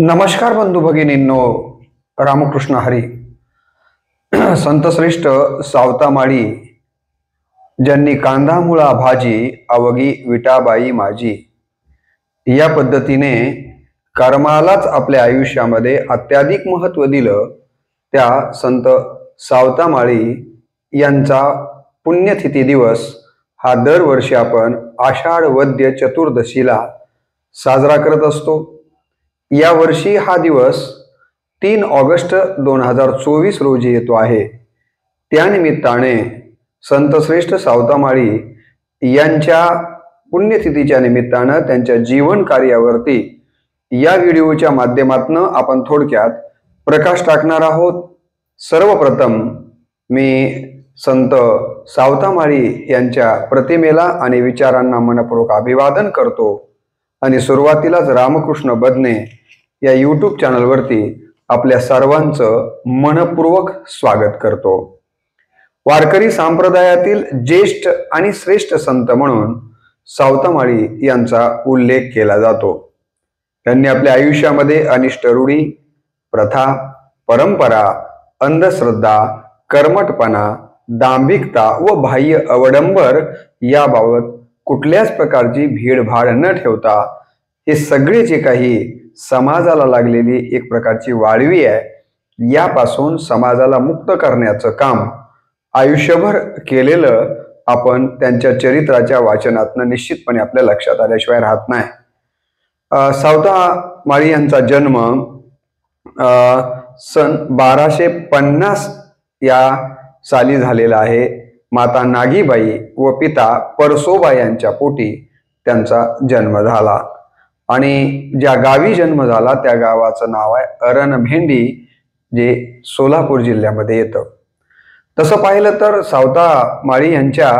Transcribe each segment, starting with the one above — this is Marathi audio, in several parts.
नमस्कार बंधू भगिनींनो, रामकृष्ण हरी. संतश्रेष्ठ सावतामाळी ज्यांनी कांदा मुळा भाजी अवघी विटाबाई माझी या पद्धतीने कर्मालाच आपल्या आयुष्यामध्ये अत्याधिक महत्त्व दिलं, त्या संत सावतामाळी यांचा पुण्यतिथी दिवस हा दरवर्षी आपण आषाढ वद्य चतुर्दशीला साजरा करत असतो. या वर्षी हा दिवस 3 ऑगस्ट 2024 रोजी येतो आहे. त्यानिमित्ताने संतश्रेष्ठ सावतामाळी यांच्या पुण्यतिथीच्या निमित्तानं त्यांच्या जीवन कार्यावरती या व्हिडिओच्या माध्यमातून आपण थोडक्यात प्रकाश टाकणार आहोत. सर्वप्रथम मी संत सावतामाळी यांच्या प्रतिमेला आणि विचारांना मनपूर्वक अभिवादन करतो आणि सुरुवातीलाच रामकृष्ण बदने या यूट्यूब चॅनलवरती आपल्या सर्वांचं मनपूर्वक स्वागत करतो. वारकरी संप्रदायातील ज्येष्ठ आणि श्रेष्ठ संत म्हणून सावतामाळी यांचा उल्लेख केला जातो. त्यांनी आपल्या आयुष्यामध्ये अनिष्ट रूढी, प्रथा, परंपरा, अंधश्रद्धा, कर्मठपणा, दांभिकता व बाह्य अवडंबर याबाबत कुठल्याच प्रकारची भीडभाड न ठेवता हे सगळे जे काही समाजाला लागलेली एक प्रकारची वाळवी आहे, यापासून समाजाला मुक्त करण्याचं काम आयुष्यभर केलेलं आपण त्यांच्या चरित्राच्या वाचनातनं निश्चितपणे आपल्या लक्षात आल्याशिवाय राहत नाही. सावतामाळी यांचा जन्म सन 1250 या साली झालेला आहे. माता नागीबाई व पिता परसोबा यांच्या पोटी त्यांचा जन्म झाला आणि ज्या गावी जन्म झाला त्या गावाचं नाव आहे अरणभेंडी, जे सोलापूर जिल्ह्यामध्ये येतं. तसं पाहिलं तर सावतामाळी यांच्या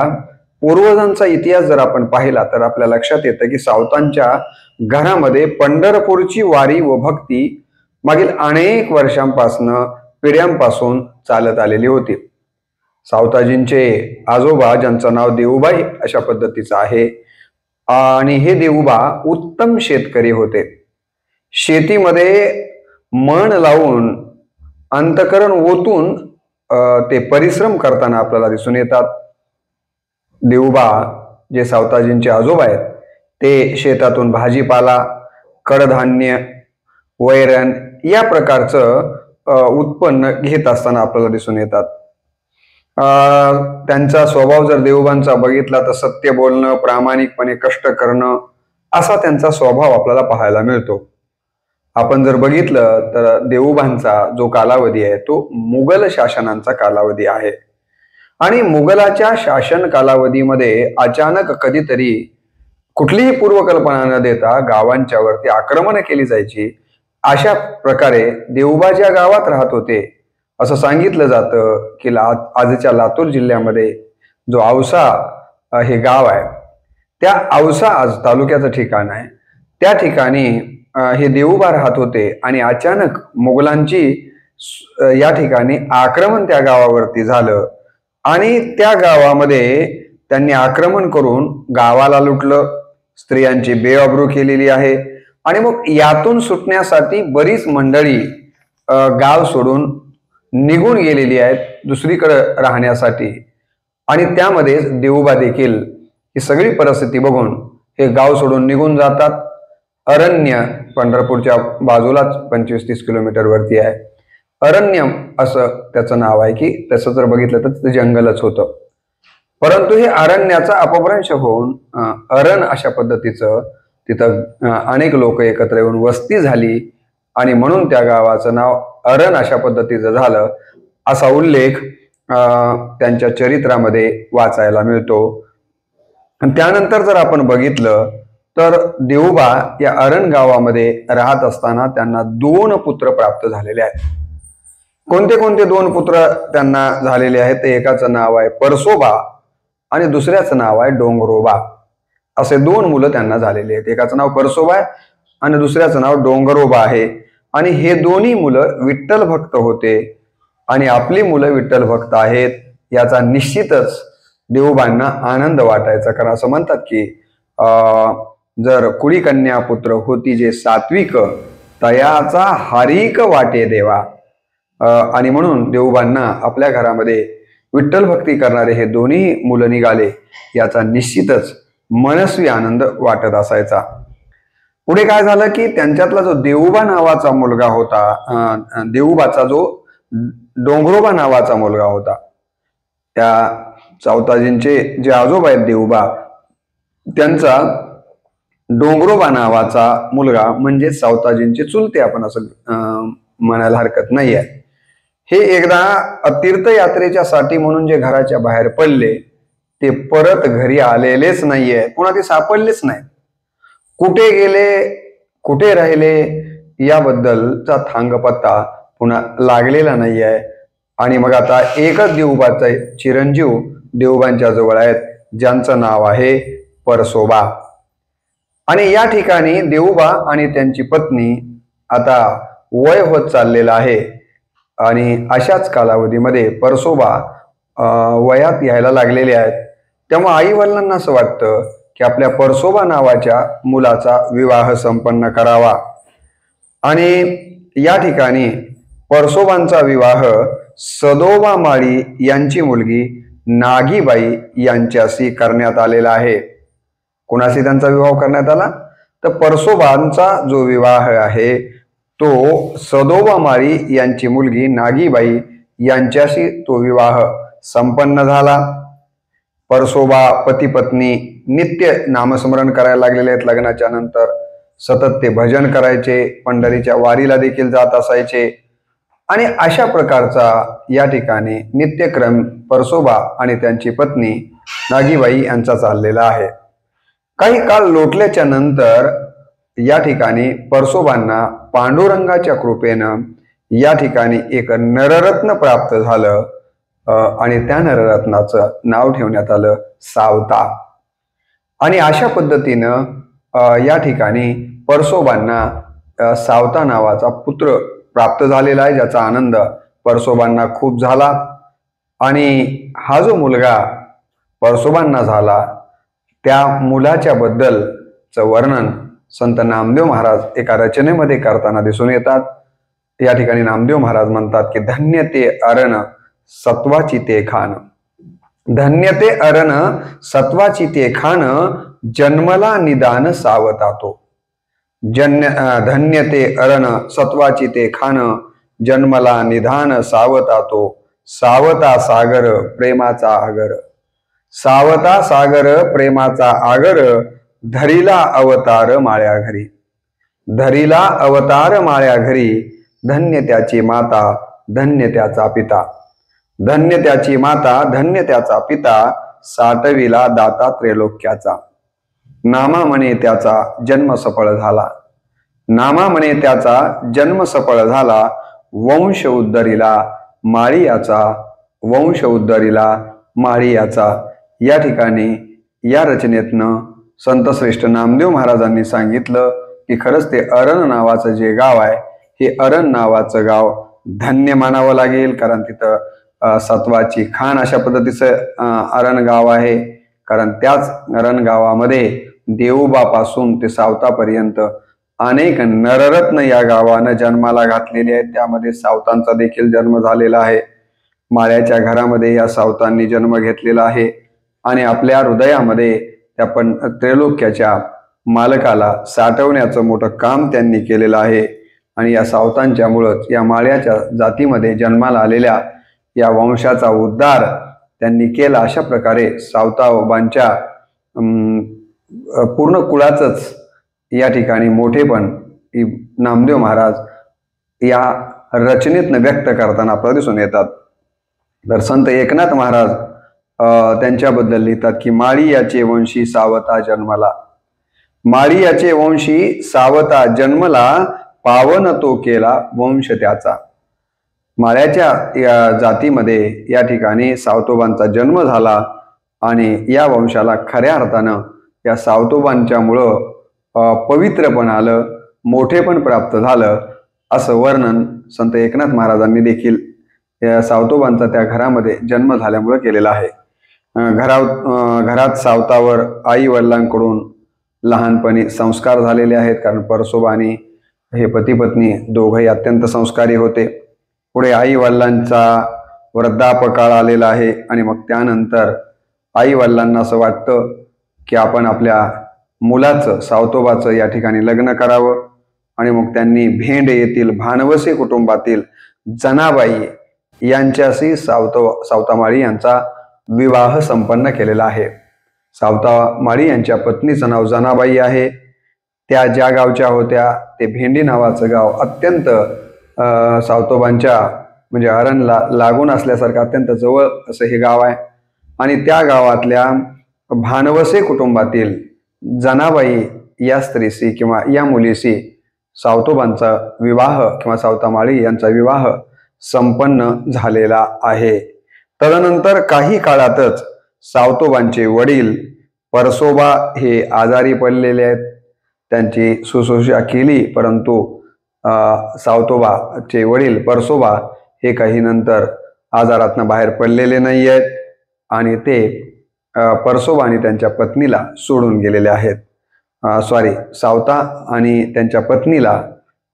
पूर्वजांचा इतिहास जर आपण पाहिला तर आपल्या लक्षात येतं की सावतांच्या घरामध्ये पंढरपूरची वारी व भक्ती मागील अनेक वर्षांपासून पिढ्यांपासून चालत आलेली होती. सावताजींचे आजोबा, ज्यांचं नाव देऊबाई अशा पद्धतीचं आहे, आणि हे देऊबा उत्तम शेतकरी होते. शेतीमध्ये मन लावून अंतकरण ओतून ते परिश्रम करताना आपल्याला दिसून येतात. देऊबा जे सावताजींचे आजोबा आहेत ते शेतातून भाजीपाला, कडधान्य, वैरण या प्रकारचं उत्पन्न घेत असताना आपल्याला दिसून येतात. त्यांचा स्वभाव जर देऊबांचा बघितला तर सत्य बोलणं, प्रामाणिकपणे कष्ट करणं असा त्यांचा स्वभाव आपल्याला पाहायला मिळतो. आपण जर बघितलं तर देऊबांचा जो कालावधी आहे तो मुघल शासनांचा कालावधी आहे आणि मुघलाच्या शासन कालावधीमध्ये अचानक कधीतरी कुठलीही पूर्वकल्पना न देता गावांच्या वरती आक्रमण केली जायची. अशा प्रकारे देऊबा ज्या गावात राहत होते असं सांगितलं जातं की आजच्या लातूर जिल्ह्यामध्ये जो औसा हे गाव आहे, त्या औसा आज तालुक्याचं ठिकाण आहे, त्या ठिकाणी हे देऊबा राहत होते आणि अचानक मुघलांची या ठिकाणी आक्रमण त्या गावावरती झालं आणि त्या गावामध्ये त्यांनी आक्रमण करून गावाला लुटलं, स्त्रियांची बेअब्रू केलेली आहे आणि मग यातून सुटण्यासाठी बरीच मंडळी गाव सोडून निघून गेलेली आहेत दुसरीकडे राहण्यासाठी. आणि त्यामध्ये देऊबा देखील ही सगळी परिस्थिती बघून हे गाव सोडून निघून जातात. अरण्य पंढरपूरच्या बाजूलाच 25-30 किलोमीटर वरती आहे. अरण्यम असं त्याचं नाव आहे की तसं जर बघितलं तर तिथं जंगलच होतं. परंतु हे अरण्याचा अपभ्रंश होऊन अरण अशा पद्धतीचं तिथं अनेक लोक एकत्र येऊन वस्ती झाली आणि म्हणून त्या गावाचं नाव अरण अशा पद्धतीचं झालं असा उल्लेख त्यांच्या चरित्रामध्ये वाचायला मिळतो. त्यानंतर जर आपण बघितलं तर देऊबा या अरण गावामध्ये राहत असताना त्यांना 2 पुत्र प्राप्त झालेले आहेत. कोणते कोणते 2 पुत्र त्यांना झालेले आहेत? एकाचं नाव आहे परसोबा आणि दुसऱ्याचं नाव आहे डोंगरोबा. असे 2 मुलं त्यांना झालेले आहेत. एकाचं नाव परसोबा आहे आणि दुसऱ्याचं नाव डोंगरोबा आहे. आणि हे दोन्ही मुलं विठ्ठल भक्त होते आणि आपली मुलं विठ्ठल भक्त आहेत याचा निश्चितच देऊबांना आनंद वाटायचा. कारण असं म्हणतात की जर कुळी कन्या पुत्र होती जे सात्विक तयाचा हारीक वाटे देवा. आणि म्हणून देवोबांना आपल्या घरामध्ये विठ्ठल भक्ती करणारे हे दोन्ही मुलं निघाले याचा निश्चितच मनस्वी आनंद वाटत असायचा. पुढे काय झालं की त्यांच्यातला जो देवोबा नावाचा मुलगा होता, देवोबाचा जो डोंगरोबा नावाचा मुलगा होता, त्या सावताजींचे जे आजोबा आहेत देवोबा, त्यांचा डोंगरोबा नावाचा मुलगा म्हणजे सावताजींचे चुलते, आपण असं म्हणायला हरकत नाही आहे. हे एकदा तीर्थयात्रेच्या साठी म्हणून जे घराच्या बाहेर पडले ते परत घरी आलेलेच नाहीये, पुन्हा ते सापडलेच नाही. कुठे गेले, कुठे राहिले याबद्दलचा थांगपत्ता पुन्हा लागलेला नाही आहे. आणि मग आता एकच देवोबाचा चिरंजीव देवोबांच्या जवळ आहेत, ज्यांचं नाव आहे परसोबा. आणि या ठिकाणी देवोबा आणि त्यांची पत्नी आता वय होत चाललेलं आहे. आणि अशाच कालावधीमध्ये परसोबा वयात यायला लागलेले आहेत. तेव्हा आई वडिलांना असं वाटतं की आपल्या परसोबा नावाच्या मुलाचा विवाह संपन्न करावा. आणि या ठिकाणी परसोबांचा विवाह सदोबा माळी यांची मुलगी नागीबाई यांच्याशी करण्यात आलेला आहे. कोणाशी त्यांचा विवाह करण्यात आला तर परसोबांचा जो विवाह आहे तो सदोबा माळी यांची मुलगी नागीबाई यांच्याशी तो विवाह संपन्न झाला. परसोबा पती पत्नी नित्य नामस्मरण करायला लागलेले आहेत. लग्नाच्या नंतर सतत ते भजन करायचे, पंढरीच्या वारीला देखील जात असायचे. आणि अशा प्रकारचा या ठिकाणी नित्यक्रम परसोबा आणि त्यांची पत्नी नागीबाई यांचा चाललेला आहे. काही काळ लोटल्याच्या नंतर या ठिकाणी परसोबांना पांडुरंगाच्या कृपेनं या ठिकाणी एक नररत्न प्राप्त झालं आणि त्या नररत्नाचं नाव ठेवण्यात आलं सावता. आणि अशा पद्धतीनं या ठिकाणी परसोबांना सावता नावाचा पुत्र प्राप्त झालेला आहे, ज्याचा आनंद परसोबांना खूप झाला. आणि हा जो मुलगा परसोबांना झाला त्या मुलाच्या बद्दलचं वर्णन संत नामदेव महाराज एका रचनेमध्ये करताना दिसून येतात. या ठिकाणी नामदेव महाराज म्हणतात की धन्य ते अरण सत्वाची ते खान, धन्य ते अरण सत्वाची ते खान, जन्मला निदान सावता तो. धन्य ते अरण सत्वाची ते खान, जन्मला निधान सावता तो. सावता सागर प्रेमाचा आगर, सावता सागर प्रेमाचा आगर, धरिला अवतार माळ्या घरी, धरिला अवतार माळ्या घरी. धन्य त्याची माता, धन्य त्याचा पिता, धन्य त्याची माता, धन्य त्याचा पिता, साठविला दाता त्रैलोक्याचा. नामा म्हणे त्याचा जन्म सफळ झाला, नामा म्हणे त्याचा जन्म सफळ झाला. वंश उद्धरिला माळियाचा, वंश उद्धरिला माळियाचा. या ठिकाणी या रचनेतनं संतश्रेष्ठ नामदेव महाराजांनी सांगितलं की खरंच ते अरण नावाचं जे गाव आहे हे अरण नावाचं गाव धन्य मानावं लागेल, कारण तिथं सत्वाची खान अशा पद्धतीचं अरण गाव आहे. कारण त्याच अरण गावामध्ये देवोबापासून ते सावतापर्यंत अनेक नररत्न या गावानं जन्माला घातलेले आहेत. त्यामध्ये सावतांचा देखील जन्म झालेला आहे. माळ्याच्या घरामध्ये या सावतांनी जन्म घेतलेला आहे आणि आपल्या हृदयामध्ये त्या पण त्रैलोक्याच्या मालकाला साठवण्याचं मोठं काम त्यांनी केलेलं आहे. आणि या सावतांच्यामुळंच या माळ्याच्या जातीमध्ये जन्माला आलेल्या या वंशाचा उद्धार त्यांनी केला. अशा प्रकारे सावताबांच्या पूर्ण कुळाचंच या ठिकाणी मोठेपण नामदेव महाराज या रचनेतनं व्यक्त करताना आपल्याला दिसून येतात. तर संत एकनाथ महाराज त्यांच्याबद्दल लिहितात की माळी याचे वंशी सावता जन्मला, माळी याचे वंशी सावता जन्मला, पावन तो केला वंश त्याचा. माळ्याच्या जातीमध्ये या ठिकाणी सावतोबांचा जन्म झाला आणि या वंशाला खऱ्या अर्थानं या सावतोबांच्यामुळं पवित्रपण आलं, मोठेपण प्राप्त झालं, असं वर्णन संत एकनाथ महाराजांनी देखील सावतोबांचा त्या घरामध्ये जन्म झाल्यामुळे केलेला आहे. घरात सावतावर आई वडिलांकडून लहानपणी संस्कार झालेले आहेत, कारण परसोबानी हे पती पत्नी दोघंही अत्यंत संस्कारी होते. पुढे आई वडिलांचा वृद्धापकाळ आलेला आहे आणि मग त्यानंतर आई वडिलांना असं वाटतं की आपण आपल्या मुलाचं सावतोबाचं या ठिकाणी लग्न करावं आणि मग त्यांनी भेंड येथील भानवसे कुटुंबातील जनाबाई यांच्याशी सावतामाळी यांचा विवाह संपन्न केलेला आहे. सावतामाळी यांच्या पत्नीचं नाव जनाबाई आहे. त्या ज्या गावच्या होत्या ते भेंडी नावाचं गाव अत्यंत सावतोबांच्या म्हणजे अरणला लागून असल्यासारखं अत्यंत जवळ असं हे गाव आहे. आणि त्या गावातल्या भानवसे कुटुंबातील जनाबाई या स्त्रीशी किंवा या मुलीशी सावतोबांचा विवाह किंवा सावतामाळी यांचा विवाह संपन्न झालेला आहे. तदनंतर काही काळातच सावतोबांचे वडील परसोबा हे आजारी पडलेले आहेत. त्यांची शुश्रूषा केली परंतु सावतोबाचे वडील परसोबा हे काही नंतर आजारातनं बाहेर पडलेले नाही आहेत आणि ते परसोबा आणि त्यांच्या पत्नीला सोडून गेलेले आहेत. सावता आणि त्यांच्या पत्नीला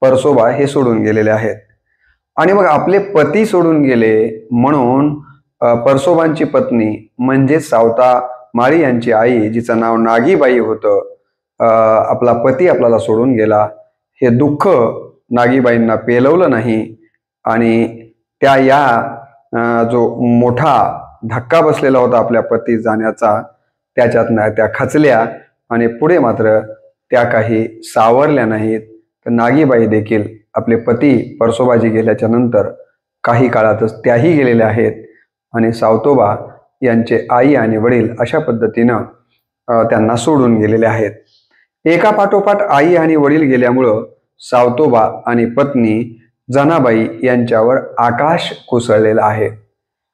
परसोबा हे सोडून गेलेले आहेत. आणि मग आपले पती सोडून गेले म्हणून परसोबांची पत्नी म्हणजे सावतामाळी यांची आई जिचं नाव नागीबाई होतं, आपला पती आपल्याला सोडून गेला हे दुःख नागीबाईंना पेलवलं नाही आणि त्या या जो मोठा धक्का बसलेला होता आपल्या पती जाण्याचा त्याच्यातनं त्या खचल्या आणि पुढे मात्र त्या काही सावरल्या नाहीत. तर नागीबाई देखील आपले पती परसोबाजी गेल्याच्या नंतर काही काळातच त्याही गेलेल्या आहेत आणि सावतोबा यांचे आई आणि वडील अशा पद्धतीनं त्यांना सोडून गेलेले आहेत. एका पाठोपाठ आई आणि वडील गेल्यामुळं सावतोबा आणि पत्नी जनाबाई यांच्यावर आकाश कोसळलेला आहे.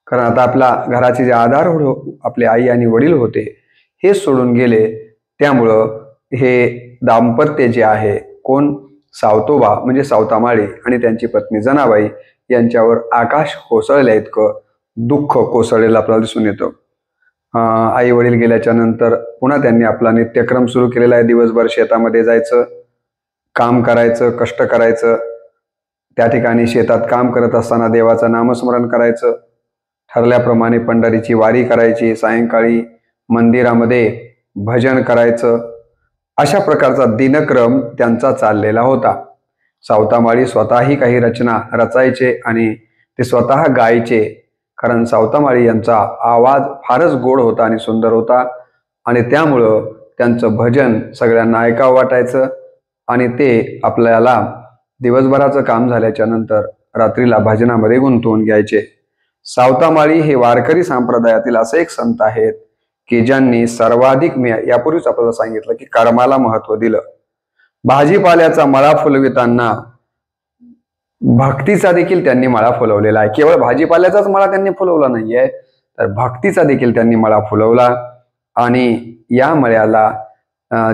कारण आता आपल्या घराचे जे आधार आपले आई आणि वडील होते हे सोडून गेले. त्यामुळं हे दाम्पत्य जे आहे कोण सावतोबा म्हणजे सावतामाळी आणि त्यांची पत्नी जनाबाई यांच्यावर आकाश कोसळल्या इतकं दुःख कोसळलेलं आपल्याला दिसून येतं. आई वडील गेल्याच्या नंतर पुन्हा त्यांनी आपला नित्यक्रम सुरू केलेला आहे. दिवसभर शेतामध्ये जायचं, काम करायचं, कष्ट करायचं. त्या ठिकाणी शेतात काम करत असताना देवाचं नामस्मरण करायचं. ठरल्याप्रमाणे पंढरीची वारी करायची. सायंकाळी मंदिरामध्ये भजन करायचं. अशा प्रकारचा दिनक्रम त्यांचा चाललेला होता. सावतामाळी स्वतःही काही रचना रचायचे आणि ते स्वतः गायचे. कारण सावतामाळी यांचा आवाज फारच गोड होता आणि सुंदर होता आणि त्यामुळं त्यांचं भजन सगळ्यांना ऐकावं वाटायचं आणि ते आपल्याला दिवसभराचं काम झाल्याच्या नंतर रात्रीला भजनामध्ये गुंतवून घ्यायचे. सावतामाळी हे वारकरी संप्रदायातील असे एक संत आहेत की ज्यांनी सर्वाधिक मी यापूर्वीच आपल्याला सांगितलं की कर्माला महत्व दिलं. भाजीपाल्याचा मळा फुलविताना भक्तीचा देखील त्यांनी मळा फुलवलेला आहे. केवळ भाजीपाल्याचाच मळा त्यांनी फुलवला नाहीये तर भक्तीचा देखील त्यांनी मळा फुलवला आणि या मळ्याला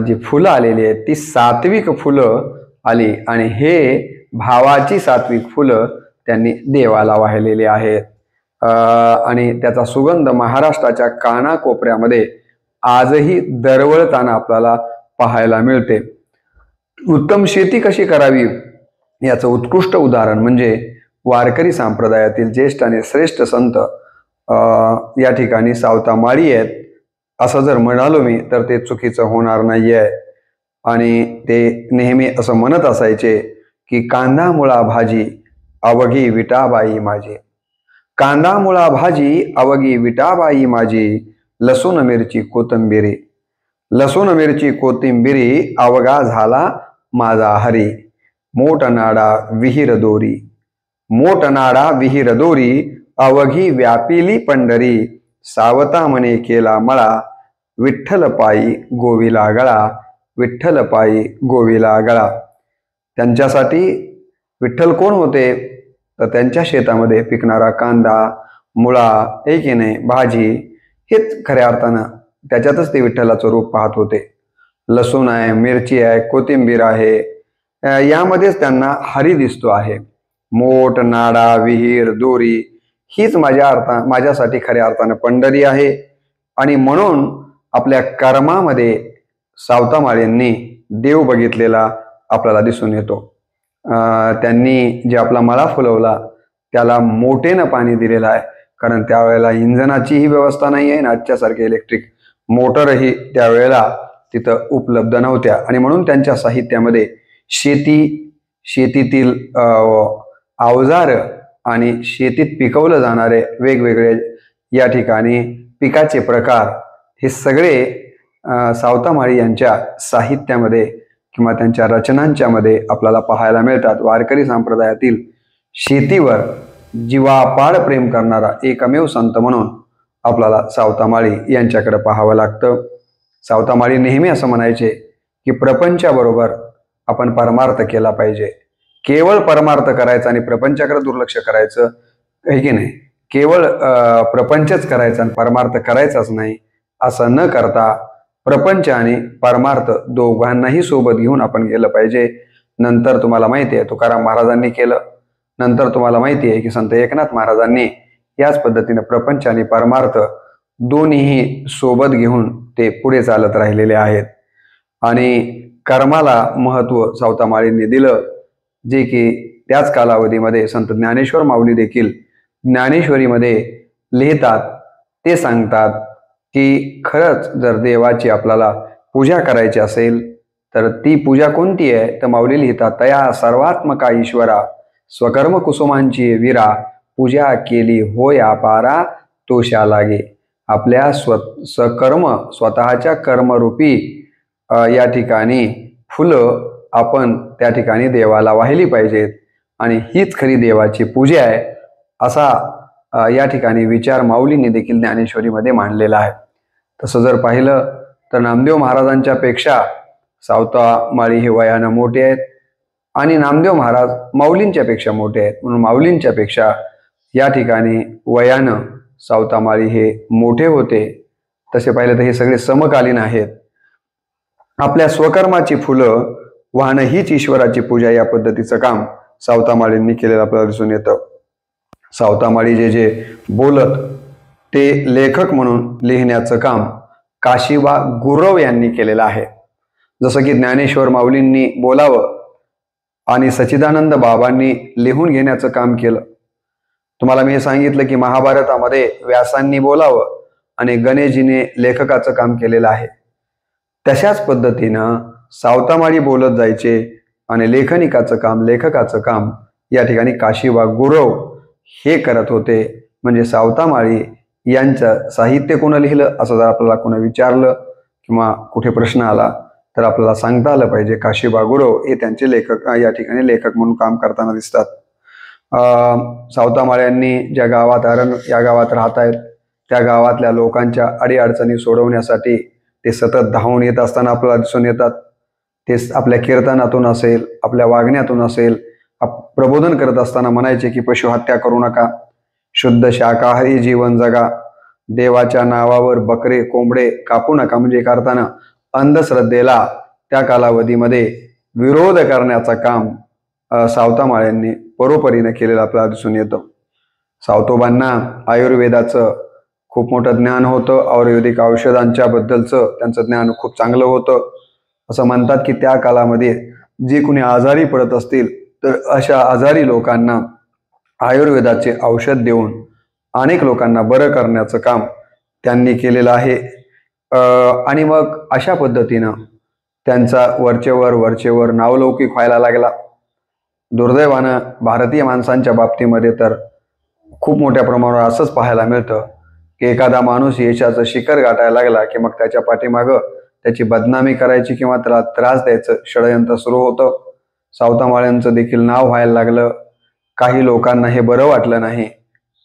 जी फुलं आलेली आहेत ती सात्विक फुलं आली आणि हे भावाची सात्विक फुलं त्यांनी देवाला वाहिलेली आहेत. आणि त्याचा सुगंध महाराष्ट्राच्या कानाकोपऱ्यामध्ये आजही दरवळताना आपल्याला पाहायला मिळते. उत्तम शेती कशी करावी याचं उत्कृष्ट उदाहरण म्हणजे वारकरी संप्रदायातील ज्येष्ठ आणि श्रेष्ठ संत या ठिकाणी सावतामाळी आहेत असं जर म्हणालो मी तर ते चुकीचं होणार नाही आहे. आणि ते नेहमी असं म्हणत असायचे की कांदा मुळा भाजी अवघी विटाबाई माझी, कांदा मुळा भाजी अवघी विटाबाई माझी, लसूण मिरची कोथिंबिरी, लसूण मिरची कोथिंबिरी अवघा झाला माझा हरी, मोठ नाडा विहीर दोरी, मोठ नाडा विहीर दोरी, अवघी व्यापिली पंढरी, सावता म्हणे केला मळा, विठ्ठल पायी गोविला गळा, विठ्ठल पायी गोविला गळा. त्यांच्यासाठी विठ्ठल कोण होते तर त्यांच्या शेतामध्ये पिकणारा कांदा, मुळा, की नाही भाजी हेच खऱ्या अर्थानं त्याच्यातच ते विठ्ठलाचं रूप पाहत होते. लसूण आहे, मिरची आहे, कोथिंबीर आहे, यामध्येच त्यांना हरी दिसतो आहे. मोठ नाडा विहीर दोरी हीच माझ्यासाठी खऱ्या अर्थानं पंढरी आहे. आणि म्हणून आपल्या कर्मामध्ये सावतामाळींनी देव बघितलेला आपल्याला दिसून येतो. त्यांनी जे आपला मळा फुलवला त्याला मोठेनं पाणी दिलेलं आहे, कारण त्यावेळेला इंधनाचीही व्यवस्था नाही आहे, आजच्यासारखे इलेक्ट्रिक मोटरही त्यावेळेला तिथं उपलब्ध नव्हत्या. आणि म्हणून त्यांच्या साहित्यामध्ये शेतीतील अवजार आणि शेतीत पिकवलं जाणारे वेगवेगळे या ठिकाणी पिकाचे प्रकार हे सगळे सावतामाळी यांच्या साहित्यामध्ये किंवा त्यांच्या रचनांच्या मध्ये आपल्याला पाहायला मिळतात. वारकरी संप्रदायातील शेतीवर जीवापाड प्रेम करणारा एकमेव संत म्हणून आपल्याला सावतामाळी यांच्याकडे पाहावं लागतं. सावतामाळी नेहमी असं म्हणायचे की प्रपंचाबरोबर आपण परमार्थ केला पाहिजे. केवळ परमार्थ करायचा आणि प्रपंचाकडे दुर्लक्ष करायचं आहे की नाही, केवळ प्रपंचच करायचा आणि परमार्थ करायचाच नाही असं न करता प्रपंच आणि परमार्थ दोघांनाही सोबत घेऊन आपण गेलं पाहिजे. नंतर तुम्हाला माहिती आहे तुकाराम महाराजांनी केलं, नंतर तुम्हाला माहिती आहे की संत एकनाथ महाराजांनी याच पद्धतीने प्रपंच आणि परमार्थ दोन्हीही सोबत घेऊन ते पुढे चालत राहिलेले आहेत. आणि कर्माला महत्त्व सावतामाळींनी दिलं, जे की त्याच कालावधीमध्ये संत ज्ञानेश्वर माऊली देखील ज्ञानेश्वरीमध्ये लिहितात. ते सांगतात की खरंच जर देवाची आपल्याला पूजा करायची असेल तर ती पूजा कोणती आहे, तर माऊली लिहितात, तया सर्वात्मका ईश्वरा स्वकर्म कुसुमांची वीरा पूजा केली होय अपारा तोषा लागे. आपल्या स्वकर्म स्वतःच्या कर्मरूपी या ठिकाणी फुलं आपण त्या ठिकाणी देवाला वाहिली पाहिजेत आणि हीच खरी देवाची पूजा आहे असा या ठिकाणी विचार माऊलींनी देखील ज्ञानेश्वरीमध्ये मांडलेला आहे. तसं जर पाहिलं तर नामदेव महाराजांच्या पेक्षा सावतामाळी हे वयानं मोठे आहेत आणि नामदेव महाराज माऊलींच्या पेक्षा मोठे आहेत, म्हणून माऊलींच्या पेक्षा या ठिकाणी वयानं सावतामाळी हे मोठे होते. तसे पाहिलं तर हे सगळे समकालीन आहेत. आपल्या स्वकर्माची फुलं वाहणं हीच ईश्वराची पूजा या पद्धतीचं काम सावतामाळींनी केलेलं आपल्याला दिसून येतं. सावतामाळी जे बोलत ते लेखक म्हणून लिहिण्याचं काम काशिबा गुरव यांनी केलेलं आहे. जसं की ज्ञानेश्वर माऊलींनी बोलावं आणि सच्चिदानंद बाबांनी लिहून घेण्याचं काम केलं. तुम्हाला मी हे सांगितलं की महाभारतामध्ये व्यासांनी बोलावं आणि गणेशजीने लेखकाचं काम केलेलं आहे. तशाच पद्धतीनं सावतामाळी बोलत जायचे आणि लेखकाचं काम या ठिकाणी काशिबा गुरव हे करत होते. म्हणजे सावतामाळी यांचं साहित्य कोण लिहिलं असं जर आपल्याला कोणी विचारलं किंवा कुठे प्रश्न आला तर आपल्याला सांगता आलं पाहिजे काशिबा गुरव हे त्यांचे लेखक या ठिकाणी लेखक म्हणून काम करताना दिसतात. सावतामाळ्यांनी ज्या गावात या गावात राहत आहेत त्या गावातल्या लोकांच्या अडीअडचणी सोडवण्यासाठी ते सतत धावून येत असताना आपल्याला दिसून येतात. ते आपल्या कीर्तनातून असेल, आपल्या वागण्यातून असेल, प्रबोधन करत असताना म्हणायचे की पशुहत्या करू नका, शुद्ध शाकाहारी जीवन जगा, देवाच्या नावावर बकरे कोंबडे कापू नका. म्हणजे करताना अंधश्रद्धेला त्या कालावधीमध्ये विरोध करण्याचं काम सावतामाळ्यांनी परोपरीने केलेलं आपल्याला दिसून येतं. सावतोबांना आयुर्वेदाचं खूप मोठं ज्ञान होतं, आयुर्वेदिक औषधांच्या बद्दलचं त्यांचं ज्ञान खूप चांगलं होतं. असं म्हणतात की त्या काळामध्ये जे कुणी आजारी पडत असतील तर अशा आजारी लोकांना आयुर्वेदाचे औषध देऊन अनेक लोकांना बरं करण्याचं काम त्यांनी केलेलं आहे. आणि मग अशा पद्धतीनं त्यांचा वरचेवर नावलौकिक व्हायला लागला. दुर्दैवानं भारतीय माणसांच्या बाबतीमध्ये तर खूप मोठ्या प्रमाणावर असंच पाहायला मिळतं की एखादा माणूस यशाचं शिखर गाठायला लागला की मग त्याच्या पाठीमागं त्याची बदनामी करायची किंवा त्याला त्रास द्यायचं षडयंत्र सुरू होतं. सावतामाळ्यांचं देखील नाव व्हायला लागलं. काही लोकांना हे बरं वाटलं नाही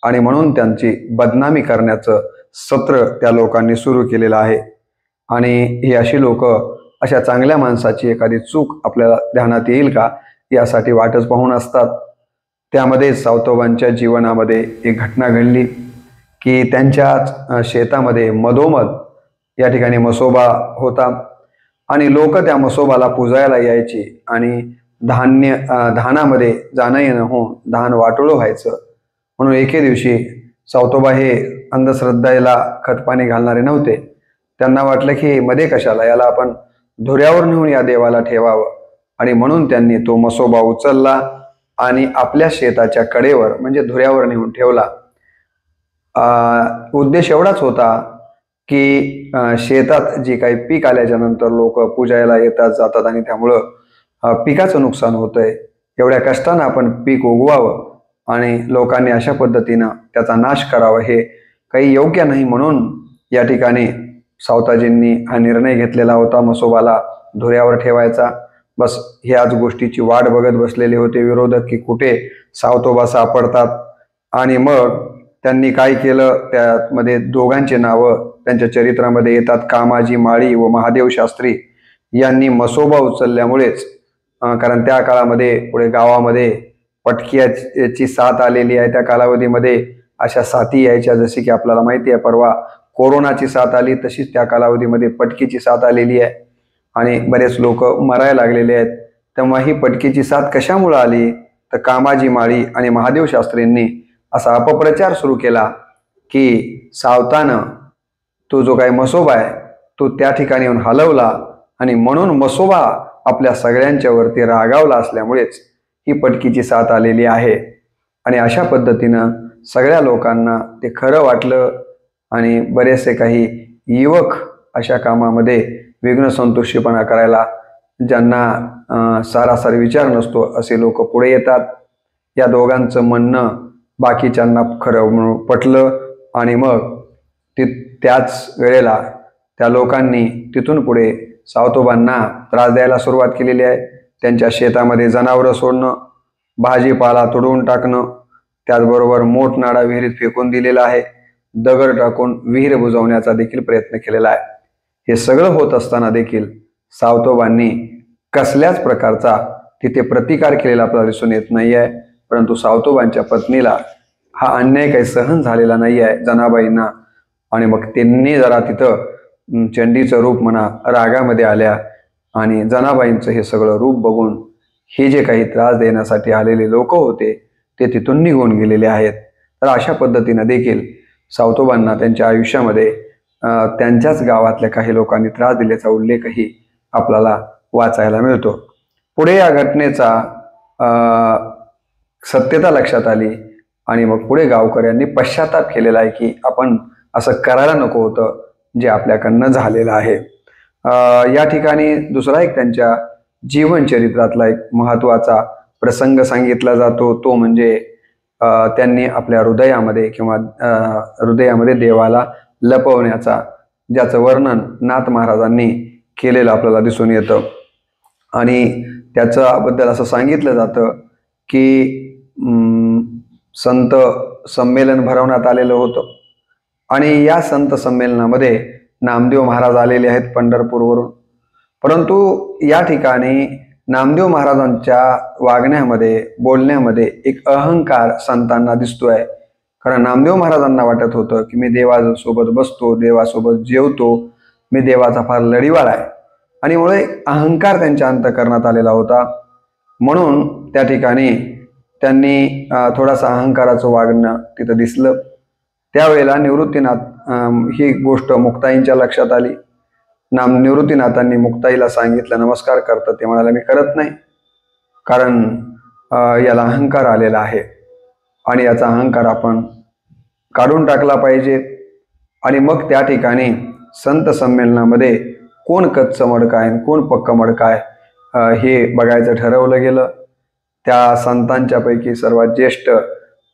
आणि म्हणून त्यांची बदनामी करण्याचं सत्र त्या लोकांनी सुरू केलेलं आहे. आणि ही अशी लोक अशा चांगल्या माणसाची एखादी चूक आपल्याला ध्यानात येईल का यासाठी वाटच पाहून असतात. त्यामध्ये सावतोबांच्या जीवनामध्ये एक घटना घडली की त्यांच्याच शेतामध्ये मधोमध या ठिकाणी मसोबा होता आणि लोक त्या मसोबाला पुजायला यायची आणि धानामध्ये जाणं येणं होऊन धान वाटोळं व्हायचं. म्हणून एके दिवशी सावतोबा हे अंधश्रद्धेला खतपाणी घालणारे नव्हते. त्यांना वाटलं की मध्ये कशाला, याला आपण धुऱ्यावर नेऊन या देवाला ठेवावं. आणि म्हणून त्यांनी तो मसोबा उचलला आणि आपल्या शेताच्या कडेवर म्हणजे धुऱ्यावर नेऊन ठेवला. उद्देश एवढाच होता की शेतात जे काही पीक आल्याच्या नंतर लोक पूजायला येतात जातात आणि त्यामुळं पिकाचं नुकसान होतंय. एवढ्या कष्टानं आपण पीक उगवावं आणि लोकांनी अशा पद्धतीनं त्याचा नाश करावा हे काही योग्य नाही, म्हणून या ठिकाणी सावताजींनी हा निर्णय घेतलेला होता मसोबाला धुऱ्यावर ठेवायचा. बस ह्याच गोष्टीची वाट बघत बसलेले होते विरोधक की कुठे सावतोबा सापडतात. आणि मग त्यांनी काय केलं, त्यामध्ये दोघांचे नावं त्यांच्या चरित्रामध्ये येतात. कामाजी माळी व महादेव शास्त्री यांनी मसोबा उचलल्यामुळेच, कारण त्या काळामध्ये पुढे गावामध्ये पटकीची साथ आलेली आहे. त्या कालावधीमध्ये अशा साथी यायच्या, जशी की आपल्याला माहिती आहे परवा कोरोनाची साथ आली तशीच त्या कालावधीमध्ये पटकीची साथ आलेली आहे आणि बरेच लोक मरायला लागलेले आहेत. तेव्हा ही पटकीची साथ कशामुळे आली, तर कामाजी माळी आणि महादेव शास्त्रींनी असा अपप्रचार सुरू केला की सावतानं तो जो काही मसोबा आहे तो त्या ठिकाणी येऊन हलवला आणि म्हणून मसोबा आपल्या सगळ्यांच्या वरती रागावला असल्यामुळेच ही पटकीची साथ आलेली आहे. आणि अशा पद्धतीनं सगळ्या लोकांना ते खरं वाटलं आणि बरेचसे काही युवक अशा कामामध्ये विघ्न संतोषीपणा करायला, ज्यांना सारासार विचार नसतो असे लोक पुढे येतात. या दोघांचं म्हणणं बाकीच्यांना खरं पटलं आणि मग त्याच वेळेला त्या लोकांनी तिथून पुढे सावतोबांना त्रास द्यायला सुरुवात केलेली आहे. त्यांच्या शेतामध्ये जनावरं सोडणं, भाजीपाला तुडवून टाकणं, त्याचबरोबर मोठनाडा विहिरीत फेकून दिलेला आहे, दगड टाकून विहीर बुजवण्याचा देखील प्रयत्न केलेला आहे. हे सगळं होत असताना देखील सावतोबांनी कसल्याच प्रकारचा तिथे प्रतिकार केलेला आपल्याला दिसून येत नाही आहे. परंतु सावतोबांच्या पत्नीला हा अन्याय काही सहन झालेला नाही आहे, जनाबाईंना. आणि मग त्यांनी जरा तिथं चंडीचं रूप म्हणा रागामध्ये आल्या आणि जनाबाईंचं हे सगळं रूप बघून हे जे काही त्रास देण्यासाठी आलेले लोक होते ते तिथून निघून गेलेले आहेत. तर अशा पद्धतीनं देखील सावतोबांना त्यांच्या आयुष्यामध्ये त्यांच्याच गावातल्या काही लोकांनी त्रास दिल्याचा उल्लेखही आपल्याला वाचायला मिळतो. पुढे या घटनेचा सत्यता लक्षात आली आणि मग पुढे गावकऱ्यांनी पश्चाताप केलेला आहे की आपण असं करायला नको होतं जे आपल्याकडनं झालेलं आहे. या ठिकाणी दुसरा एक त्यांच्या जीवनचरित्रातला एक महत्त्वाचा प्रसंग सांगितला जातो, तो म्हणजे त्यांनी आपल्या हृदयामध्ये किंवा हृदयामध्ये देवाला लपवण्याचा, ज्याचं वर्णन नाथ महाराजांनी केलेलं आपल्याला दिसून येतं. आणि त्याच्याबद्दल असं सांगितलं जातं की संत संमेलन भरवण्यात आलेलं होतं आणि या संत संमेलनामध्ये नामदेव महाराज आलेले आहेत पंढरपूरवरून. परंतु या ठिकाणी नामदेव महाराजांच्या वागण्यामध्ये बोलण्यामध्ये एक अहंकार संतांना दिसतोय. कारण नामदेव महाराजांना वाटत होतं की मी देवासोबत बसतो, देवासोबत जेवतो, मी देवाचा फार लढीवाळ आहे आणि मुळे अहंकार त्यांच्या अंतःकरणात आलेला होता. म्हणून त्या ठिकाणी त्यांनी थोडासा अहंकाराचं वागणं तिथं दिसलं. त्यावेळेला निवृत्तीनाथ ही गोष्ट मुक्ताईंच्या लक्षात आली. निवृत्तीनाथांनी मुक्ताईला सांगितलं, नमस्कार करतं. ते म्हणाले मी करत नाही, कारण याला अहंकार आलेला आहे आणि याचा अहंकार आपण काढून टाकला पाहिजे. आणि मग त्या ठिकाणी संत संमेलनामध्ये कोण कच्चं मडकं आहे कोण पक्कं मडकं आहे हे बघायचं ठरवलं गेलं. त्या संतांच्यापैकी सर्वात ज्येष्ठ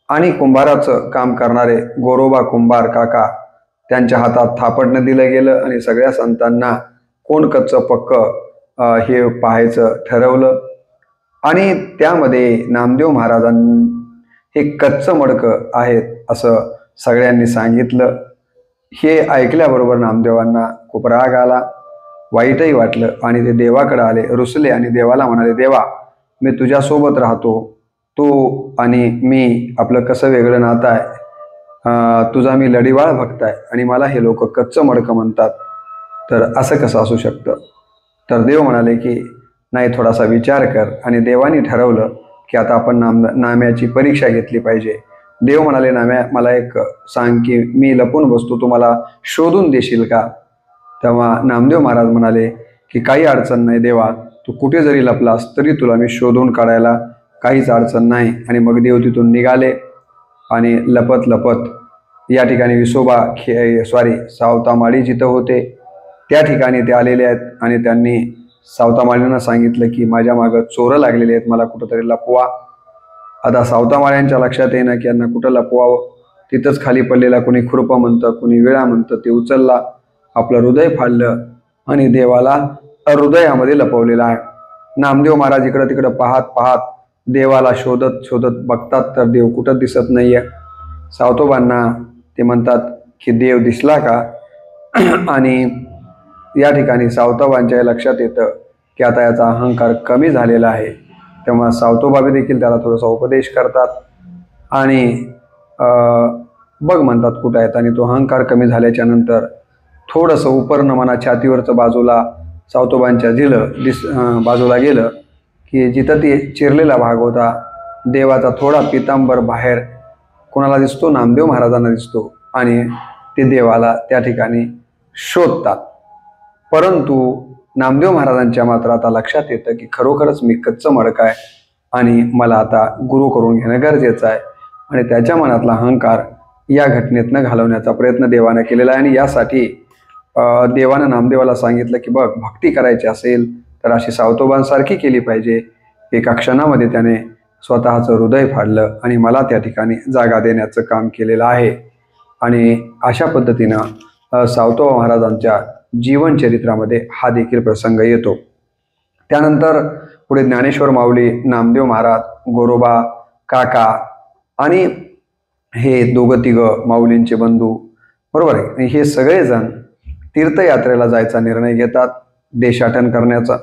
आणि कुंभाराचं काम करणारे गोरोबा कुंभार काका, त्यांच्या हातात थापडणं दिलं गेलं आणि सगळ्या संतांना कोण कच्चं पक्कं हे पाहायचं ठरवलं. आणि त्यामध्ये नामदेव महाराजांनी हे कच्चं मडकं आहेत असं सगळ्यांनी सांगितलं. हे ऐकल्याबरोबर नामदेवांना खूप राग आला, वाईटही वाटलं आणि ते देवाकडे आले, रुसले आणि देवाला म्हणाले, देवा मी तुझ्यासोबत राहतो, तू आणि मी आपलं कसं वेगळं नातं आहे, तुझा मी लढीवाळ भक्त आहे आणि मला हे लोक कच्चं मडकं म्हणतात, तर असं कसं असू शकतं. तर देव म्हणाले की नाही, थोडासा विचार कर. आणि देवानी ठरवलं की आता आपण नाम्याची परीक्षा घेतली पाहिजे. देव म्हणाले, नाम्या मला एक सांग की मी लपून बसतो, तू मला शोधून देशील का. तेव्हा नामदेव महाराज म्हणाले की काही अडचण नाही देवा, तू कुठे जरी लपलास तरी तुला मी शोधून काढायला काहीच अडचण नाही. आणि मग देव तिथून निघाले आणि लपत लपत या ठिकाणी विसोबा सावतामाळी जिथं होते त्या ठिकाणी ते आलेले आहेत. आणि त्यांनी सावतामाळींना सांगितलं की माझ्या मागं चोरं लागलेले आहेत, मला कुठंतरी लपवा. आता सावतामाळ्यांच्या लक्षात येईना की यांना कुठं लपवावं. तिथंच खाली पडलेला कोणी खुरपं म्हणतं, कोणी विळा म्हणतं, ते उचलला, आपलं हृदय फाडलं आणि देवाला हृदयामध्ये लपवलेलं आहे. नामदेव महाराज इकडं तिकडं पाहत पाहत देवाला शोधत शोधत बघतात तर देव कुठं दिसत नाहीये. सावतोबांना ते म्हणतात की देव दिसला का? आणि या ठिकाणी सावतोबांच्या लक्षात येतं की आता याचा अहंकार कमी झालेला आहे. तेव्हा सावतोबाबी देखील त्याला थोडासा उपदेश करतात आणि बघ म्हणतात कुठं आहेत. आणि तो अहंकार कमी झाल्याच्या नंतर थोडंसं उपरनं म्हणा छातीवरचं बाजूला सावतोबांच्या बाजूला गेलं की जिथं ते चिरलेला भाग होता देवाचा थोडा पितांबर बाहेर कोणाला दिसतो? नामदेव महाराजांना दिसतो. आणि ते देवाला त्या ठिकाणी शोधतात. परंतु नामदेव महाराजांच्या मात्र आता लक्षात येतं की खरोखरच मी कच्चं मडकं आहे आणि मला आता गुरु करून घेणं गरजेचं आहे. आणि त्याच्या मनातला अहंकार या घटनेतनं घालवण्याचा प्रयत्न देवानं केलेला आहे. आणि यासाठी देवानं नामदेवाला सांगितलं की बघ, भक्ती करायची असेल तर अशी सावतोबांसारखी केली पाहिजे. एका क्षणामध्ये त्याने स्वतःचं हृदय फाडलं आणि मला त्या ठिकाणी जागा देण्याचं काम केलेलं आहे. आणि अशा पद्धतीनं सावतोबा महाराजांच्या जीवनचरित्रामध्ये हा देखील प्रसंग येतो. त्यानंतर पुढे ज्ञानेश्वर माऊली, नामदेव महाराज, गोरोबा काका आणि हे दोघं तिघं माऊलींचे बंधू, बरोबर आहे, हे सगळेजण तीर्थयात्रेला जायचा निर्णय घेतात, देशाटन करण्याचा.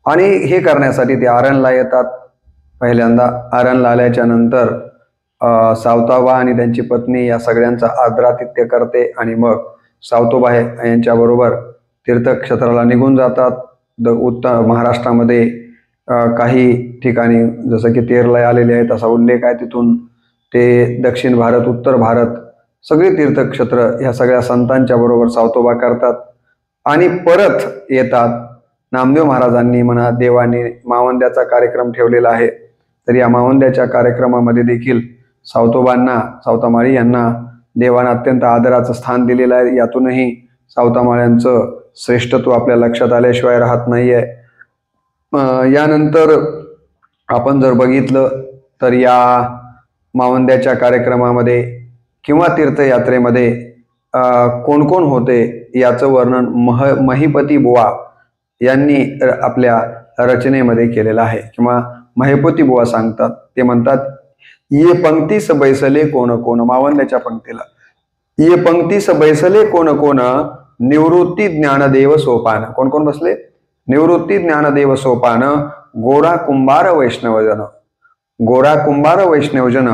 आणि हे करण्यासाठी ते आरणला येतात. पहिल्यांदा आरणला आल्याच्या नंतर सावतोबा आणि त्यांची पत्नी या सगळ्यांचा आदरातिथ्य करते आणि मग सावतोबा यांच्याबरोबर तीर्थक्षेत्राला निघून जातात. उत्तर महाराष्ट्रामध्ये काही ठिकाणी जसं की तेरला आलेले आहेत असा उल्लेख आहे. तिथून ते दक्षिण भारत, उत्तर भारत सगळे तीर्थक्षेत्र ह्या सगळ्या संतांच्या बरोबर सावतोबा करतात आणि परत येतात. नामदेव महाराजांनी म्हणा देवाने मावंद्याचा कार्यक्रम ठेवलेला आहे, तर या मावंद्याच्या कार्यक्रमामध्ये देखील सावतामाळी यांना देवानं अत्यंत आदराचं स्थान दिलेलं आहे. यातूनही सावतामाळ्यांचं श्रेष्ठत्व आपल्या लक्षात आल्याशिवाय राहत नाहीये. यानंतर आपण जर बघितलं तर या मावंद्याच्या कार्यक्रमामध्ये किंवा तीर्थयात्रेमध्ये कोण कोण होते याचं वर्णन महिपती बुवा यांनी आपल्या रचनेमध्ये केलेलं आहे. किंवा महिपती बुवा सांगतात, ते म्हणतात, ये पंक्तीस बैसले कोण कोण, मावंद्याच्या पंक्तीला, ये पंक्तीस बैसले कोण कोण, निवृत्ती ज्ञानदेव सोपान. कोण कोण बसले? निवृत्ती ज्ञानदेव सोपान, गोरा कुंभार वैष्णवजन, गोरा कुंभार वैष्णवजन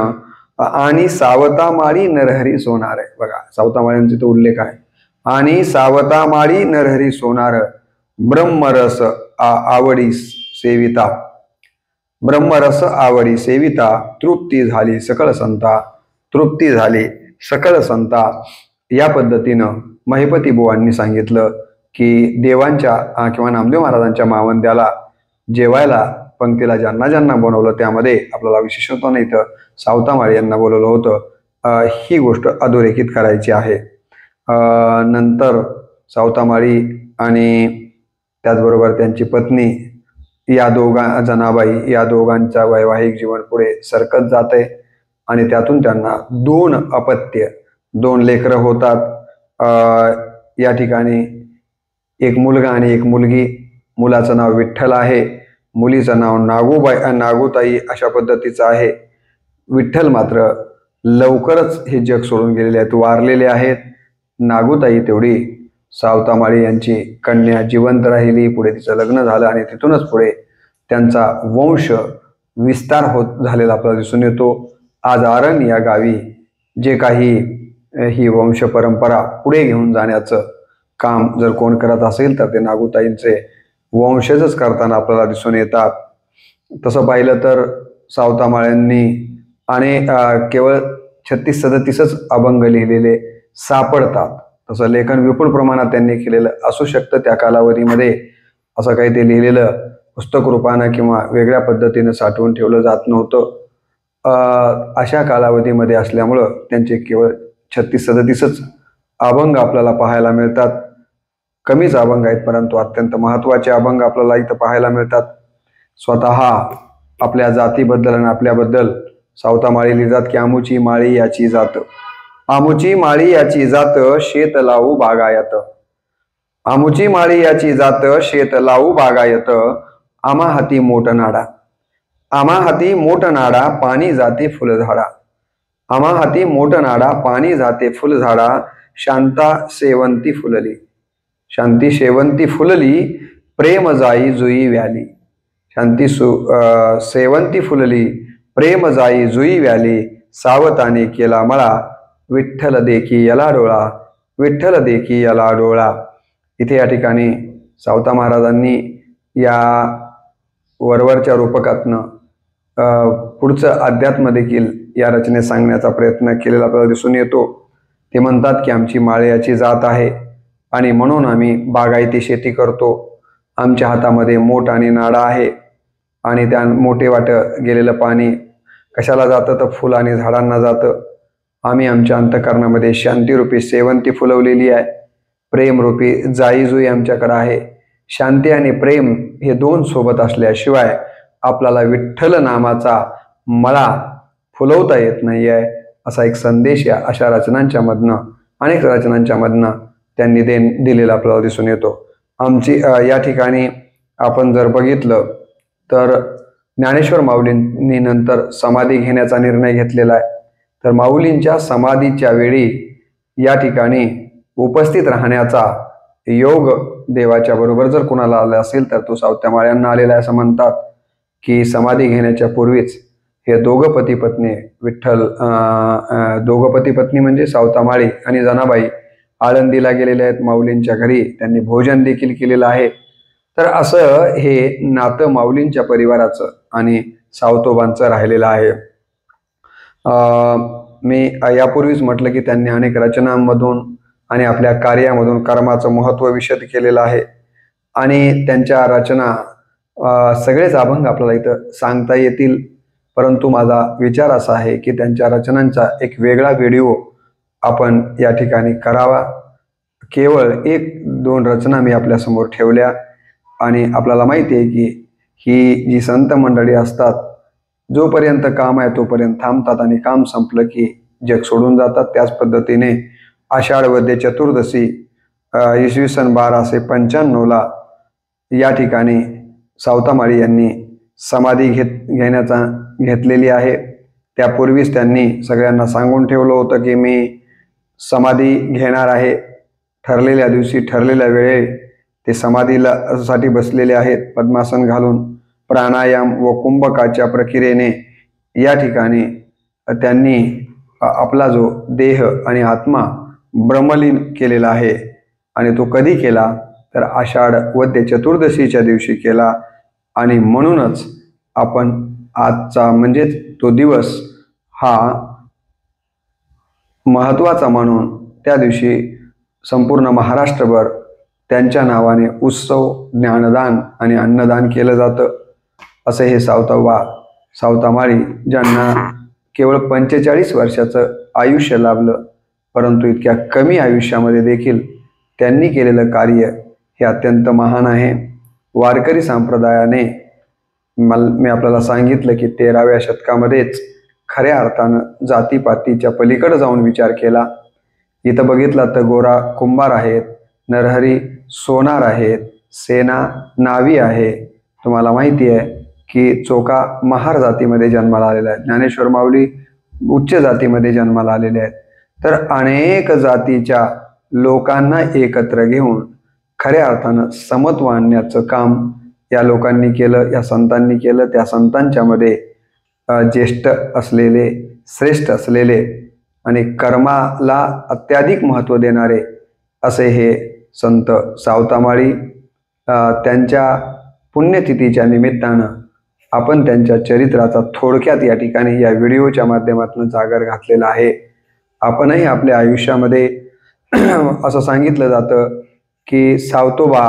आणि सावतामाळी नरहरी सोनार. बघा, सावतामाळ्यांचा तो उल्लेख आहे. आणि सावतामाळी नरहरी सोनार, ब्रह्मरस आवडी सेविता, ब्रह्मरस आवडी सेविता, तृप्ती झाली सकळ संता, तृप्ती झाली सकळ संता. या पद्धतीनं महिपती बुवांनी सांगितलं की देवांच्या किंवा नामदेव महाराजांच्या मावंद्याला जेवायला पंक्तीला ज्यांना ज्यांना बनवलं त्यामध्ये आपल्याला विशेषत्व नाही तर सावतामाळी यांना बोलवलं होतं. ही गोष्ट अधोरेखित करायची आहे. नंतर सावतामाळी आणि त्याचबरोबर त्यांची पत्नी या जनाबाई या दोघांचा वैवाहिक जीवन पुढे सरकत जाते आणि त्यातून त्यांना 2 अपत्य, 2 लेकरं होतात. या ठिकाणी एक मुलगा आणि एक मुलगी. मुलाचं नाव विठ्ठल आहे, मुलीचं नाव नागूताई अशा पद्धतीचं आहे. विठ्ठल मात्र लवकरच हे जग सोडून गेलेले आहेत, वारलेले आहेत. नागूताई तेवढी सावतामाळी यांची कन्या जिवंत राहिली, पुढे तिचं लग्न झालं आणि तिथूनच पुढे त्यांचा वंश विस्तार होत झालेला आपल्याला दिसून येतो. आज आरण या गावी जे काही ही वंश परंपरा पुढे घेऊन जाण्याचं काम जर कोण करत असेल तर ते नागूताईंचे वंशजच करताना आपल्याला दिसून येतात. तसं पाहिलं तर सावतामाळ्यांनी केवळ 36-37च अभंग लिहिलेले सापडतात. तसं लेखन विपुल प्रमाणात त्यांनी केलेलं असू शकतं त्या कालावधीमध्ये, असं काही ते लिहिलेलं पुस्तक रूपानं किंवा वेगळ्या पद्धतीनं साठवून ठेवलं जात नव्हतं। अशा कालावधीमध्ये असल्यामुळं त्यांचे केवळ 36-37च अभंग आपल्याला पाहायला मिळतात। कमीच अभंग आहेत, परंतु अत्यंत महत्त्वाचे अभंग आपल्याला इथं पाहायला मिळतात। स्वतः आपल्या जातीबद्दल आणि आपल्याबद्दल सावतामाळी लिहितात की आमुची माळी याची जात, आमुची माळी याची जात शेत लावू बागायत, आमुची माळी याची जात शेत लावू बागायत, आम्हा हाती मोठ नाडा, आम्हा हाती मोठ नाडा पाणी जाते फुलझाडा, आम्हा हाती मोठ नाडा पाणी जाते फुलझाडा, शांता सेवंती फुलली, शांती शेवंती फुलली प्रेम जाई जुई व्याली, शांती सेवंती फुलली प्रेम जाई जुई व्याली, सावताने केला मळा विठ्ठल देखी याला डोळा, विठ्ठल देखी याला डोळा। इथे या ठिकाणी सावता महाराजांनी या वरवरच्या रूपकातनं पुढचं अध्यात्म देखील या रचनेत सांगण्याचा प्रयत्न केलेला आपल्याला दिसून येतो। ते म्हणतात की आमची माळ्याची जात आहे आणि म्हणून आम्ही बागायती शेती करतो, आमच्या हातामध्ये मोठ आणि नाडा आहे आणि त्या मोठे वाट गेलेलं पाणी कशाला जातं तर फुल आणि झाडांना जातं। आम्ही आमच्या अंतःकरणामध्ये शांतीरूपी सेवंती फुलवलेली आहे, प्रेमरूपी जाईजुई आमच्याकडे आहे। शांती आणि प्रेम हे दोन सोबत असल्याशिवाय आपल्याला विठ्ठल नामाचा मळा फुलवता येत नाही आहे, असा एक संदेश या अशा रचनांच्या मधनं, अनेक रचनांच्या मधनं त्यांनी दिलेला आपल्याला दिसून येतो। आमची या ठिकाणी आपण जर बघितलं तर ज्ञानेश्वर माऊलींनी नंतर समाधी घेण्याचा निर्णय घेतलेला आहे। तर माऊलींच्या समाधीच्या वेळी या ठिकाणी उपस्थित राहण्याचा योग देवाच्या बरोबर जर कोणाला आला असेल तर तो सावत्या माळ्यांना आलेला आहे। असं म्हणतात की समाधी घेण्याच्या पूर्वीच हे दोघं पती पत्नी विठ्ठल दोघं पती पत्नी म्हणजे सावतामाळी आणि जनाबाई आळंदीला गेलेले आहेत माऊलींच्या घरी, त्यांनी भोजन देखील केलेलं आहे। तर असं हे नातं माऊलींच्या परिवाराचं आणि सावतोबांचं राहिलेलं आहे। मी यापूर्वीच म्हटलं की त्यांनी अनेक रचनांमधून आणि आपल्या कार्यामधून कर्माचं महत्त्व विशद केलेलं आहे आणि त्यांच्या रचना सगळेच अभंग आपल्याला इथं सांगता येतील, परंतु माझा विचार असा आहे की त्यांच्या रचनांचा एक वेगळा व्हिडिओ आपण या ठिकाणी करावा। केवळ 1-2 रचना मी आपल्यासमोर ठेवल्या आणि आपल्याला माहिती आहे की ही जी संत मंडळी असतात जोपर्यंत काम आहे तोपर्यंत थांबतात आणि काम संपलं की जग सोडून जातात। त्याच पद्धतीने आषाढ वद्य चतुर्दशी इसवी सन 1295 या ठिकाणी सावतामाळी यांनी समाधी घेतलेली आहे। त्यापूर्वीच त्यांनी सगळ्यांना सांगून ठेवलं होतं की मी समाधी घेणार आहे, ठरलेल्या दिवशी ठरलेल्या वेळे ते समाधीला साठी बसलेले आहेत पद्मासन घालून, प्राणायाम व कुंभकाच्या प्रक्रियेने या ठिकाणी त्यांनी आपला जो देह आणि आत्मा ब्रह्मलीन केलेला आहे आणि तो कधी केला तर आषाढ वद्य चतुर्दशीच्या दिवशी केला आणि म्हणूनच आपण आजचा म्हणजेच तो दिवस हा महत्त्वाचा म्हणून त्या दिवशी संपूर्ण महाराष्ट्रभर त्यांच्या नावाने उत्सव, ज्ञानदान आणि अन्नदान केलं जातं। असे हे सावतामाळी ज्यांना केवळ 45 वर्षाचं आयुष्य लाभलं, परंतु इतक्या कमी आयुष्यामध्ये देखील त्यांनी केलेलं कार्य हे अत्यंत महान आहे। वारकरी संप्रदायाने मी आपल्याला सांगितलं की 13व्या शतकामध्येच खऱ्या अर्थानं जातीपातीच्या पलीकडे जाऊन विचार केला। इथं बघितलं तर गोरा कुंभार आहेत, नरहरी सोनार आहेत, सेना नावी आहे। तुम्हाला माहिती आहे की चोका महार जातीमध्ये जन्माला आलेला आहे, ज्ञानेश्वर माऊली उच्च जातीमध्ये जन्माला आलेले आहेत। तर अनेक जातीच्या लोकांना एकत्र घेऊन खऱ्या अर्थानं समत्व आणण्याचं काम या लोकांनी केलं, या संतांनी केलं। त्या संतांच्या मध्ये ज्येष्ठ असलेले, श्रेष्ठ असलेले आणि कर्माला अत्याधिक महत्त्व देणारे असे हे संत सावतामाळी, त्यांच्या पुण्यतिथीच्या निमित्तानं आपण त्यांच्या चरित्राचा थोडक्यात या ठिकाणी या व्हिडिओच्या माध्यमातून जागर घातलेला आहे। आपणही आपल्या आयुष्यामध्ये असं सांगितलं जातं की सावतोबा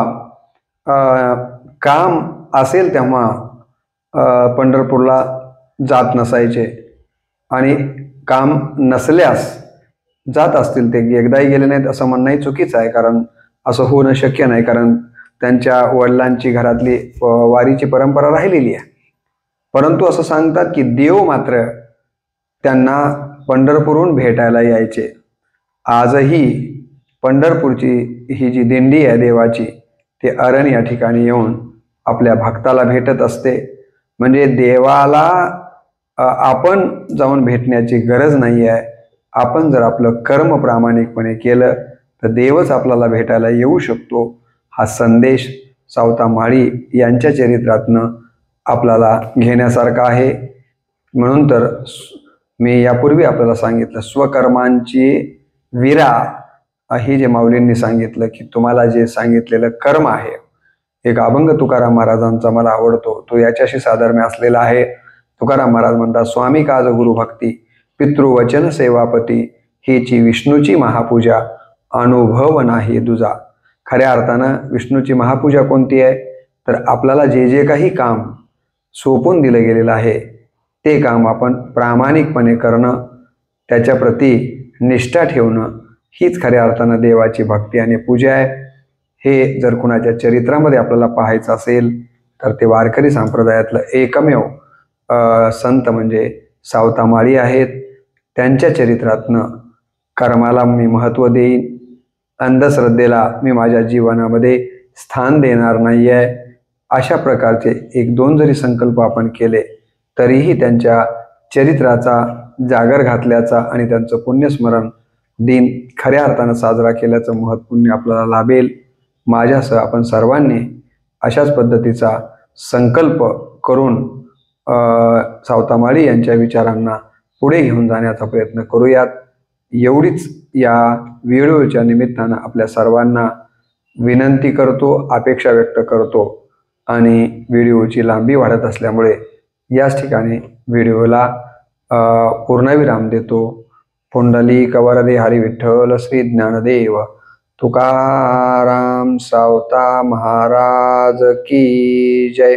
काम असेल तेव्हा पंढरपूरला जात नसायचे आणि काम नसल्यास जात असतील ते एकदाही गेले नाहीत असं म्हणणंही चुकीचं आहे, कारण असं होणं शक्य नाही, कारण त्यांच्या वडिलांची घरातली वारीची परंपरा राहिलेली आहे. परंतु असं सांगतात की देव मात्र त्यांना पंढरपूरहून भेटायला यायचे. आजही पंढरपूरची ही जी दिंडी आहे देवाची, ते अरण या ठिकाणी येऊन आपल्या भक्ताला भेटत असते. म्हणजे देवाला आपण जाऊन भेटण्याची गरज नाही आहे. आपण जर आपलं कर्म प्रामाणिकपणे केलं तर देवच आपल्याला भेटायला येऊ शकतो. हा संदेश सावता माळी यांच्या चरित्रातनं आपल्याला घेण्यासारखा आहे. म्हणून तर मी यापूर्वी आपल्याला सांगितलं, स्वकर्मांची विरा ही जे माऊलींनी सांगितलं की तुम्हाला जे सांगितलेलं कर्म आहे, एक अभंग तुकाराम महाराजांचा मला आवडतो, तो याच्याशी साधर्म्य असलेला आहे. तुकाराम महाराज म्हणतात, स्वामी काज गुरु भक्ती पितृवचन सेवापती हेची विष्णूची महापूजा अनुभव नाही दुजा. खऱ्या अर्थानं विष्णूची महापूजा कोणती आहे तर आपल्याला जे जे काही काम सोपून दिलं गेलेलं आहे ते काम आपण प्रामाणिकपणे करणं, त्याच्याप्रती निष्ठा ठेवणं हीच खऱ्या अर्थानं देवाची भक्ती आणि पूजा आहे. हे जर कुणाच्या चरित्रामध्ये आपल्याला पाहायचं असेल तर ते वारकरी संप्रदायातलं एकमेव संत म्हणजे सावता माळी आहेत. त्यांच्या चरित्रातनं कर्माला मी महत्त्व देईन, अंधश्रद्धेला मी माझ्या जीवनामध्ये स्थान देणार नाही आहे, अशा प्रकारचे एक दोन जरी संकल्प आपण केले तरीही त्यांच्या चरित्राचा जागर घातल्याचा आणि त्यांचं पुण्यस्मरण दिन खऱ्या अर्थानं साजरा केल्याचं महत्पुण्य आपल्याला लाभेल. माझ्यासह आपण सर्वांनी अशाच पद्धतीचा संकल्प करून सावता माळी यांच्या विचारांना पुढे घेऊन जाण्याचा प्रयत्न करूयात. एवढीच या व्हिडिओच्या निमित्तानं आपल्या सर्वांना विनंती करतो, अपेक्षा व्यक्त करतो. आणि व्हिडिओची लांबी वाढत असल्यामुळे याच ठिकाणी व्हिडिओला पूर्णविराम देतो. पुंडलिक वरदे हरी विठ्ठल श्री ज्ञानदेव तुकाराम सावता महाराज की जय.